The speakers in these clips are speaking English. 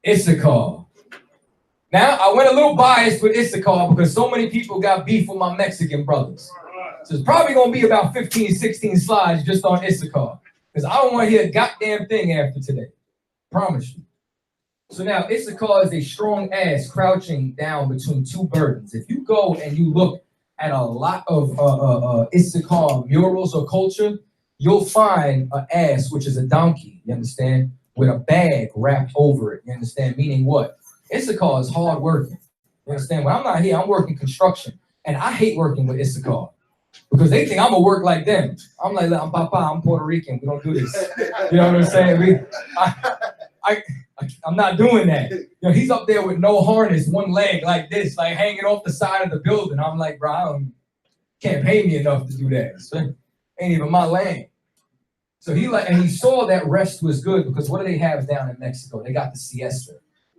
Issachar. Now, I went a little biased with Issachar because so many people got beef with my Mexican brothers. So it's probably going to be about 15, 16 slides just on Issachar. Because I don't want to hear a goddamn thing after today. Promise you. So now, Issachar is a strong ass crouching down between two burdens. If you go and you look at a lot of Issachar murals or culture, you'll find an ass, which is a donkey, you understand, with a bag wrapped over it, you understand, meaning what? Issachar is hard working, you understand? When I'm not here, I'm working construction, and I hate working with Issachar because they think I'm gonna work like them. I'm like, I'm Papa, I'm Puerto Rican, we don't do this. You know what I'm saying? I'm not doing that. You know, he's up there with no harness, one leg like this, like hanging off the side of the building. I'm like, bro, I can't pay me enough to do that. So, ain't even my land. So he saw that rest was good because what do they have down in Mexico? They got the siesta.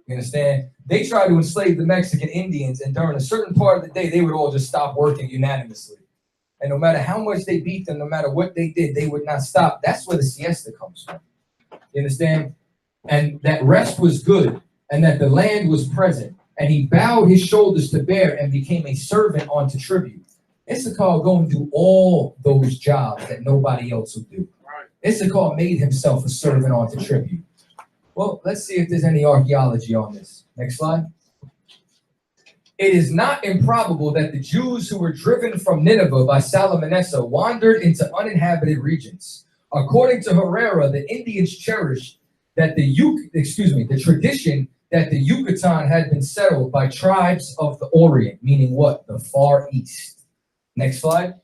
You understand? They tried to enslave the Mexican Indians, and during a certain part of the day, they would all just stop working unanimously. And no matter how much they beat them, no matter what they did, they would not stop. That's where the siesta comes from. You understand? And that rest was good, and that the land was present. And he bowed his shoulders to bear and became a servant unto tribute. Issachar go and do all those jobs that nobody else would do. Issachar made himself a servant unto tribute. Well, let's see if there's any archaeology on this. Next slide. It is not improbable that the Jews who were driven from Nineveh by Salmanasseh wandered into uninhabited regions. According to Herrera, the Indians cherished that the tradition that the Yucatan had been settled by tribes of the Orient, meaning what? The Far East. Next slide.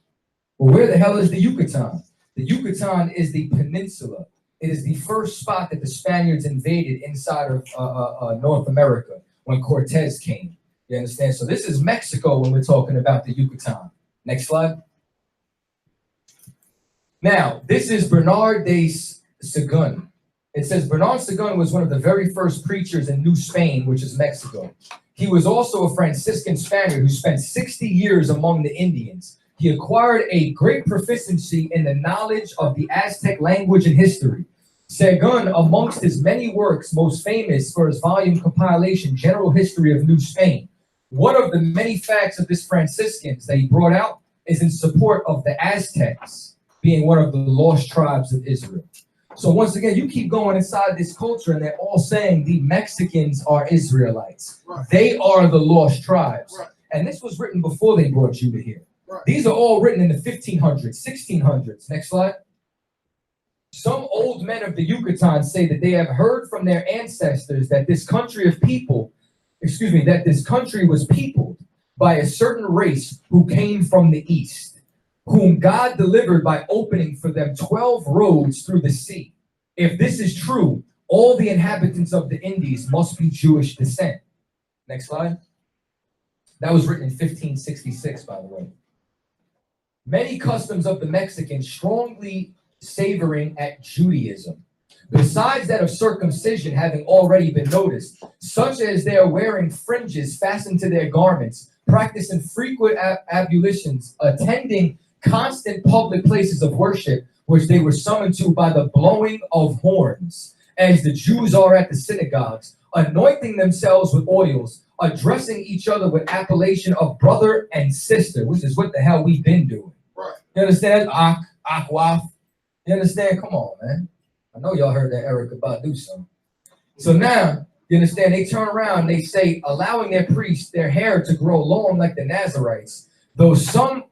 Well, where the hell is the Yucatan? The Yucatan is the peninsula. It is the first spot that the Spaniards invaded inside of North America when Cortez came. You understand? So this is Mexico when we're talking about the Yucatan. Next slide. Now, this is Bernard de Sahagún. It says Bernard Sahagún was one of the very first preachers in New Spain, which is Mexico. He was also a Franciscan Spaniard who spent 60 years among the Indians. He acquired a great proficiency in the knowledge of the Aztec language and history. Sahagún, amongst his many works, most famous for his volume compilation, General History of New Spain. One of the many facts of this Franciscans that he brought out is in support of the Aztecs being one of the lost tribes of Israel. So once again, you keep going inside this culture and they're all saying the Mexicans are Israelites. Right. They are the lost tribes. Right. And this was written before they brought Judah here. Right. These are all written in the 1500s, 1600s. Next slide. Some old men of the Yucatan say that they have heard from their ancestors that this country was peopled by a certain race who came from the east, whom God delivered by opening for them 12 roads through the sea. If this is true, all the inhabitants of the Indies must be Jewish descent. Next slide. That was written in 1566, by the way. Many customs of the Mexicans strongly savoring at Judaism, besides that of circumcision having already been noticed, such as their wearing fringes fastened to their garments, practicing frequent ablutions, attending constant public places of worship, which they were summoned to by the blowing of horns, as the Jews are at the synagogues, anointing themselves with oils, addressing each other with appellation of brother and sister, which is what the hell we've been doing. Right. You understand? Akwaf. You understand? Come on, man. I know y'all heard that Erica Badu song. So now, you understand, they turn around, they say, allowing their priests, their hair to grow long like the Nazarites, though some,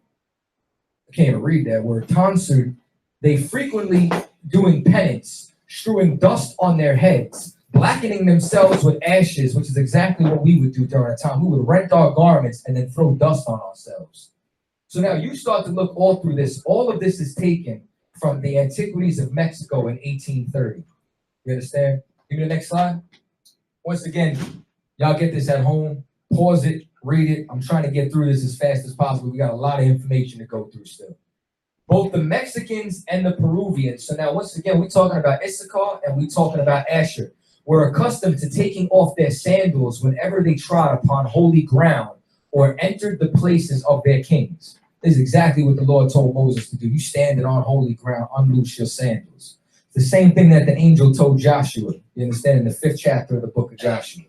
I can't even read that word, tonsured, they frequently doing penance, strewing dust on their heads, blackening themselves with ashes, which is exactly what we would do during a time. We would rent our garments and then throw dust on ourselves. So now you start to look all through this. All of this is taken from the Antiquities of Mexico in 1830. You understand? Give me the next slide. Once again, y'all get this at home. Pause it, read it. I'm trying to get through this as fast as possible. We got a lot of information to go through still. Both the Mexicans and the Peruvians. So now, once again, we're talking about Issachar and we're talking about Asher. Were accustomed to taking off their sandals whenever they trod upon holy ground or entered the places of their kings. This is exactly what the Lord told Moses to do. You standing on holy ground, unloose your sandals. The same thing that the angel told Joshua. You understand, in the 5th chapter of the book of Joshua.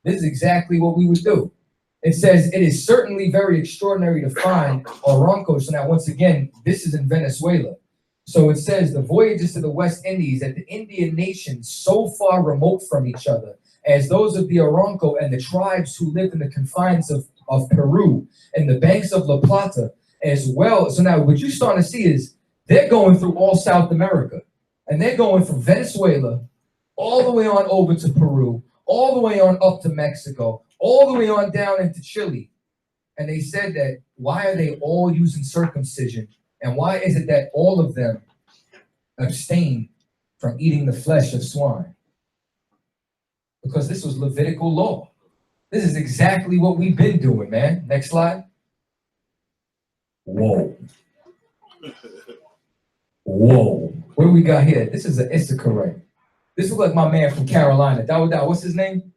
This is exactly what we would do. It says, it is certainly very extraordinary to find Oronco. So now, once again, this is in Venezuela. So it says, the voyages to the West Indies, that the Indian nations so far remote from each other as those of the Oronco and the tribes who live in the confines of Peru and the banks of La Plata as well. So now what you're starting to see is they're going through all South America, and they're going from Venezuela all the way on over to Peru, all the way on up to Mexico, all the way on down into Chile. And they said that, why are they all using circumcision? And why is it that all of them abstain from eating the flesh of swine? Because this was Levitical law. This is exactly what we've been doing, man. Next slide. Whoa. Whoa. What do we got here? This is an Issachar, right? This looks like my man from Carolina. Dawud, what's his name?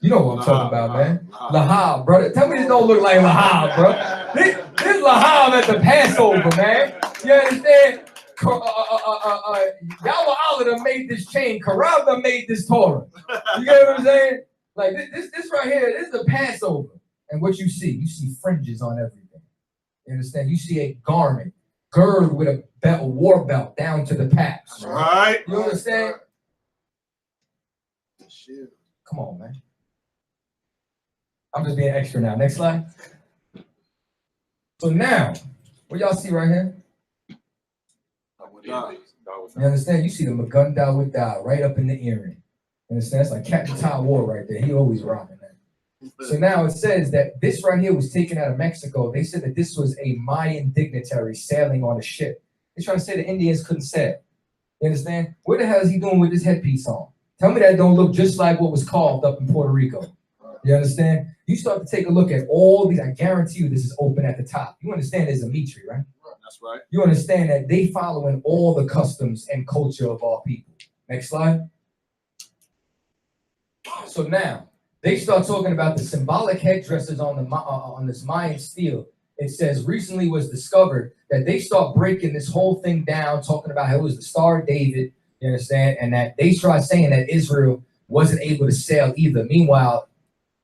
You know what I'm talking about, man. Lahab, brother. Tell me this don't look like Lahab, bro. This Lahab at the Passover, man. You understand? Yahweh Allah done made this chain. Karab done made this Torah. You get what I'm saying? Like this right here, this is the Passover. And what you see fringes on everything. You understand? You see a garment girded with a belt, a war belt down to the paps. Right. You understand? Come on, man. I'm just being extra now. Next slide. So now, what y'all see right here? You understand? You see the Magunda with that right up in the earring. You understand? It's like Captain Chaataza right there. He always rocking that. So now it says that this right here was taken out of Mexico. They said that this was a Mayan dignitary sailing on a ship. They're trying to say the Indians couldn't sail. You understand? What the hell is he doing with this headpiece on? Tell me that don't look just like what was carved up in Puerto Rico. You understand? You start to take a look at all these. I guarantee you this is open at the top. You understand there's a Mitri, right? That's right. You understand that they following all the customs and culture of our people. Next slide. So now they start talking about the symbolic headdresses on this Mayan stele. It says recently was discovered that they start breaking this whole thing down, talking about how it was the Star of David. You understand? And that they try saying that Israel wasn't able to sail either. Meanwhile,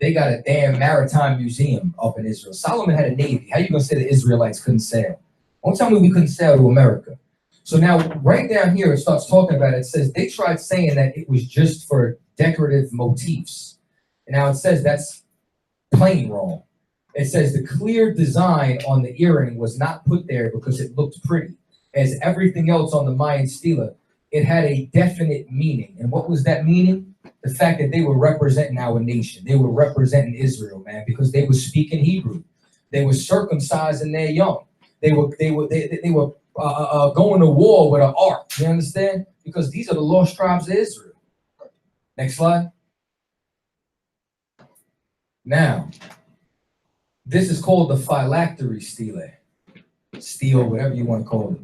they got a damn maritime museum up in Israel. Solomon had a navy. How you gonna say the Israelites couldn't sail? Don't tell me we couldn't sail to America. So now, right down here, it starts talking about it. It says they tried saying that it was just for decorative motifs. And now it says that's plain wrong. It says the clear design on the earring was not put there because it looked pretty. As everything else on the Mayan stela, it had a definite meaning. And what was that meaning? The fact that they were representing our nation. They were representing Israel, man, because they were speaking Hebrew. They were circumcising their young. They were going to war with an ark. You understand? Because these are the lost tribes of Israel. Next slide. Now, this is called the phylactery stele. Stele, whatever you want to call it.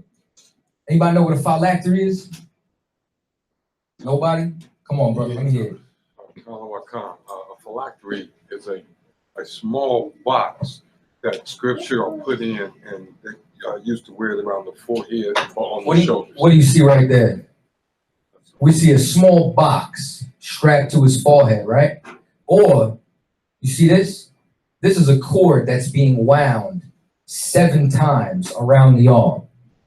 Anybody know what a phylactery is? Nobody? Come on, brother. Let me hear it. A phylactery is a small box that scripture are put in, and they used to wear it around the forehead or on the shoulders. What do you see right there? We see a small box strapped to his forehead, right? Or, you see this? This is a cord that's being wound 7 times around the arm.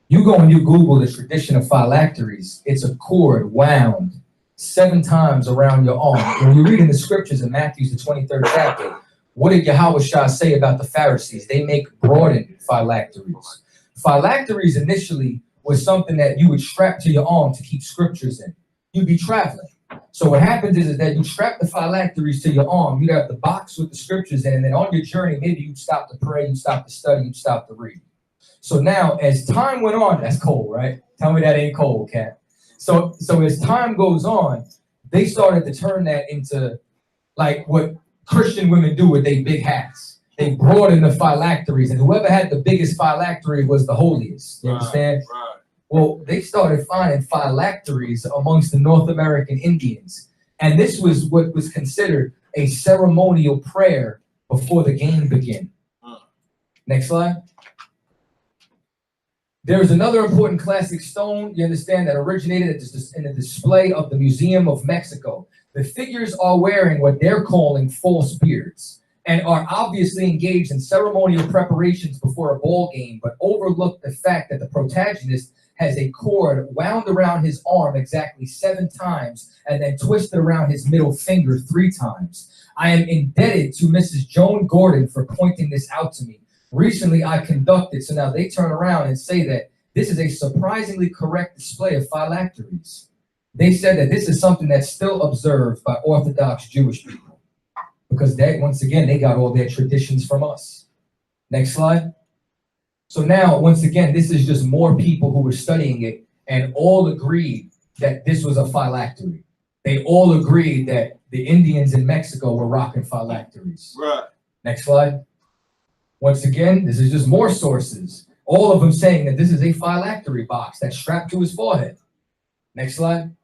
You go and you Google the tradition of phylacteries. It's a cord wound 7 times around your arm. When you read in the scriptures in Matthew, the 23rd chapter, what did Yahweh Shah say about the Pharisees? They make broadened phylacteries. Phylacteries initially was something that you would strap to your arm to keep scriptures in. You'd be traveling. So what happens is that you strap the phylacteries to your arm, you'd have the box with the scriptures in, and then on your journey, maybe you'd stop to pray, you'd stop to study, you'd stop to read. So now, as time went on, that's cold, right? Tell me that ain't cold, Cat. So as time goes on, they started to turn that into like what Christian women do with their big hats. They broaden the phylacteries, and whoever had the biggest phylactery was the holiest. You understand? Right. Well, they started finding phylacteries amongst the North American Indians. And this was what was considered a ceremonial prayer before the game began. Next slide. There's another important classic stone, you understand, that originated in a display of the Museum of Mexico. The figures are wearing what they're calling false beards and are obviously engaged in ceremonial preparations before a ball game, but overlook the fact that the protagonist has a cord wound around his arm exactly 7 times and then twisted around his middle finger 3 times. I am indebted to Mrs. Joan Gordon for pointing this out to me. Recently, I conducted, so now they turn around and say that this is a surprisingly correct display of phylacteries. They said that this is something that's still observed by Orthodox Jewish people because they, once again, they got all their traditions from us. Next slide. So now, once again, this is just more people who were studying it and all agreed that this was a phylactery. They all agreed that the Indians in Mexico were rocking phylacteries. Right. Next slide. Once again, this is just more sources. All of them saying that this is a phylactery box that's strapped to his forehead. Next slide.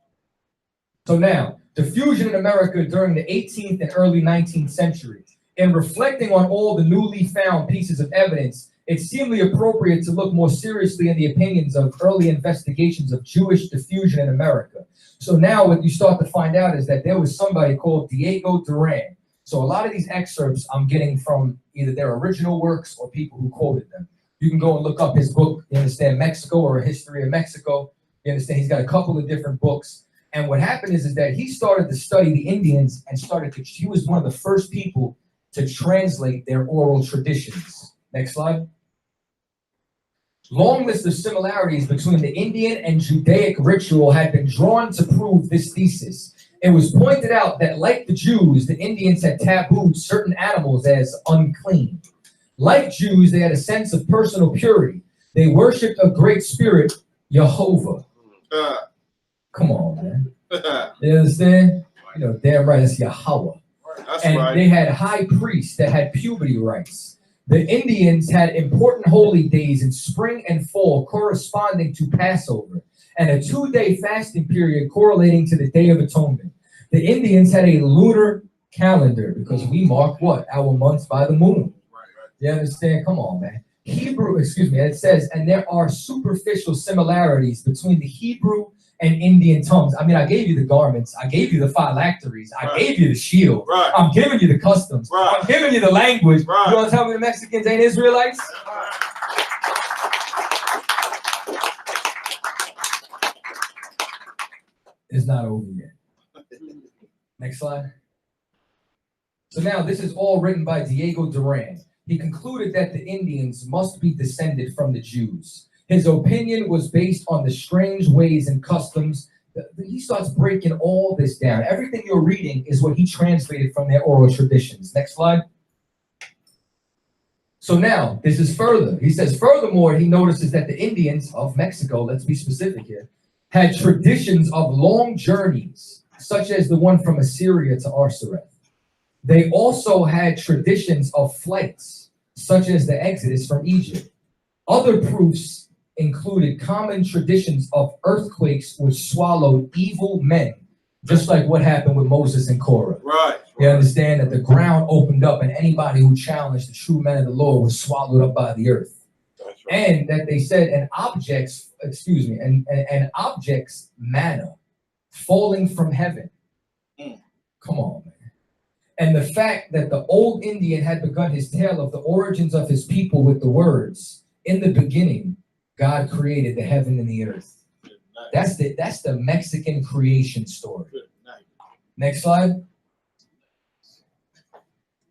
So now, diffusion in America during the 18th and early 19th century. In reflecting on all the newly found pieces of evidence, it seemed appropriate to look more seriously in the opinions of early investigations of Jewish diffusion in America. So now what you start to find out is that there was somebody called Diego Duran. So a lot of these excerpts I'm getting from either their original works or people who quoted them. You can go and look up his book, you understand, Mexico, or A History of Mexico. You understand, he's got a couple of different books. And what happened is that he started to study the Indians and he was one of the first people to translate their oral traditions. Next slide. Long list of similarities between the Indian and Judaic ritual had been drawn to prove this thesis. It was pointed out that, like the Jews, the Indians had tabooed certain animals as unclean. Like Jews, they had a sense of personal purity. They worshipped a great spirit, Jehovah. Come on, man. You understand? You know, damn right, it's Yahweh. That's and right. They had high priests that had puberty rites. The Indians had important holy days in spring and fall corresponding to Passover, and a 2-day fasting period correlating to the Day of Atonement. The Indians had a lunar calendar because we mark what? Our months by the moon. You understand? Come on, man. It says, and there are superficial similarities between the Hebrew and Indian tongues. I mean, I gave you the garments. I gave you the phylacteries. I gave you the shield. Right. I'm giving you the customs. Right. I'm giving you the language. Right. You want to tell me the Mexicans ain't Israelites? It's not over yet. Next slide. So now this is all written by Diego Duran. He concluded that the Indians must be descended from the Jews. His opinion was based on the strange ways and customs. He starts breaking all this down. Everything you're reading is what he translated from their oral traditions. Next slide. So now, this is further. He says, furthermore, he notices that the Indians of Mexico, let's be specific here, had traditions of long journeys, such as the one from Assyria to Arsareth. They also had traditions of flights, such as the Exodus from Egypt. Other proofs included common traditions of earthquakes which swallowed evil men, just like what happened with Moses and Korah. Right. You understand that the ground opened up and anybody who challenged the true men of the Lord was swallowed up by the earth. That's right. And that they said an object's manna falling from heaven. Come on, man. And the fact that the old Indian had begun his tale of the origins of his people with the words, in the beginning, God created the heaven and the earth. That's the Mexican creation story. Next slide.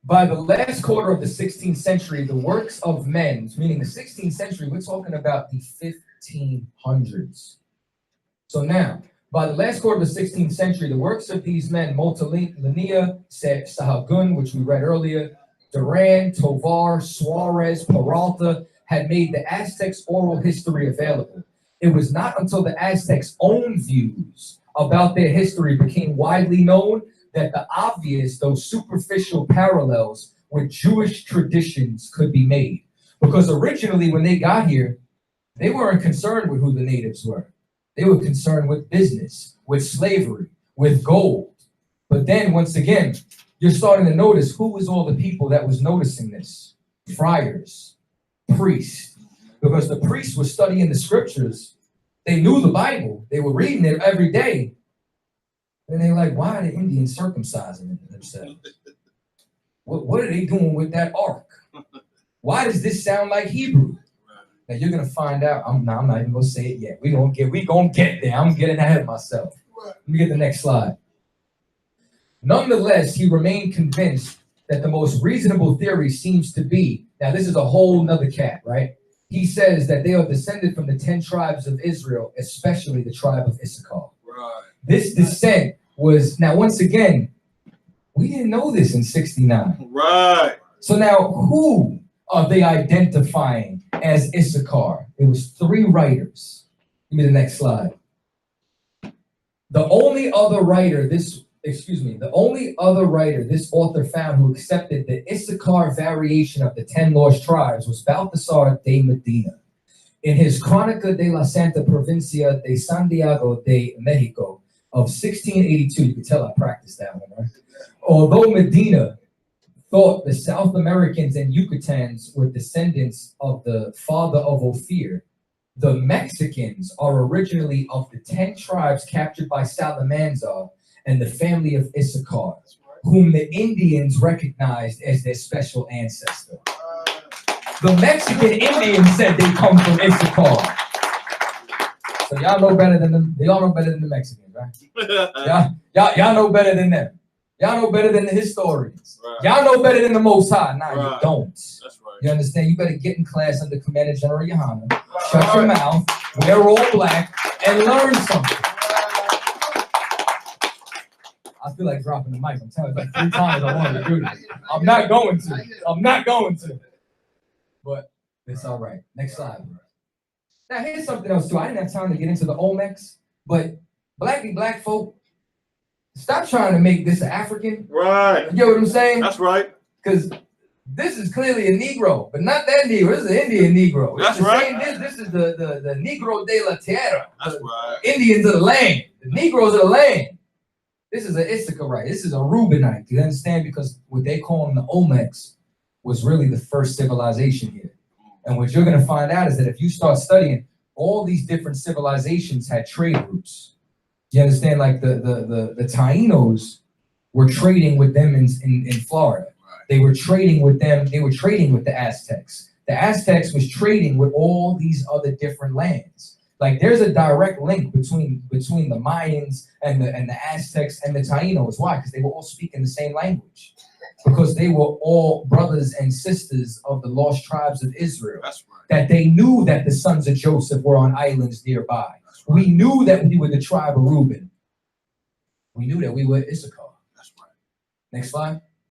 By the last quarter of the 16th century, the works of men, meaning the 16th century, we're talking about the 1500s. So now, by the last quarter of the 16th century, the works of these men, Montalinia, Sahagún, which we read earlier, Duran, Tovar, Suarez, Peralta, had made the Aztecs' oral history available. It was not until the Aztecs' own views about their history became widely known that the obvious, though superficial parallels with Jewish traditions could be made. Because originally, when they got here, they weren't concerned with who the natives were. They were concerned with business, with slavery, with gold. But then, once again, you're starting to notice who was all the people that was noticing this. Friars, priests, because the priests were studying the scriptures. They knew the Bible. They were reading it every day. And they're like, why are the Indians circumcising themselves? What are they doing with that ark? Why does this sound like Hebrew? Now you're gonna find out. I'm not even gonna say it yet. We gonna get there. I'm getting ahead of myself. Let me get the next slide. Nonetheless, he remained convinced that the most reasonable theory seems to be, now this is a whole nother cat, right? He says that they are descended from the 10 tribes of Israel, especially the tribe of Issachar. Right. This descent was, now once again, we didn't know this in 69. Right. So now who are they identifying as Issachar? It was 3 writers. Give me the next slide. The only other writer this author found who accepted the Issachar variation of the 10 lost tribes was Baltasar de Medina. In his Crónica de la Santa Provincia de Santiago de Mexico of 1682, you can tell I practiced that one, right? Although Medina thought the South Americans and Yucatans were descendants of the father of Ophir, the Mexicans are originally of the 10 tribes captured by Salamanca and the family of Issachar, whom the Indians recognized as their special ancestor. The Mexican Indians said they come from Issachar. So y'all know better than them. Y'all know better than the Mexicans, right? Y'all know better than them. Y'all know better than the historians. Right. Y'all know better than the Most High. Nah, right. You don't. That's right. You understand? You better get in class under Commander General Yohana, shut your mouth, wear all black, and learn something. I feel like dropping the mic. I'm telling you, like 3 times I want to do this. I'm not going to. But it's all right. Next slide. Now, here's something else, too. I didn't have time to get into the Olmecs, but black folk, stop trying to make this African. Right. You get what I'm saying? That's right. Because this is clearly a Negro, but not that Negro. This is an Indian Negro. That's right. This is the Negro de la Tierra. That's right. Indians of the land. The Negroes of the land. This is an Issacharite. This is a Reubenite. Do you understand? Because what they call them the Olmecs was really the first civilization here. And what you're going to find out is that if you start studying, all these different civilizations had trade routes. You understand? Like the Taínos were trading with them in Florida. Right. They were trading with them. They were trading with the Aztecs. The Aztecs was trading with all these other different lands. Like there's a direct link between the Mayans and the Aztecs and the Taínos. Why? Because they were all speaking the same language. Because they were all brothers and sisters of the lost tribes of Israel. That's right. That they knew that the sons of Joseph were on islands nearby. Right. We knew that we were the tribe of Reuben. We knew that we were Issachar. That's right. Next slide.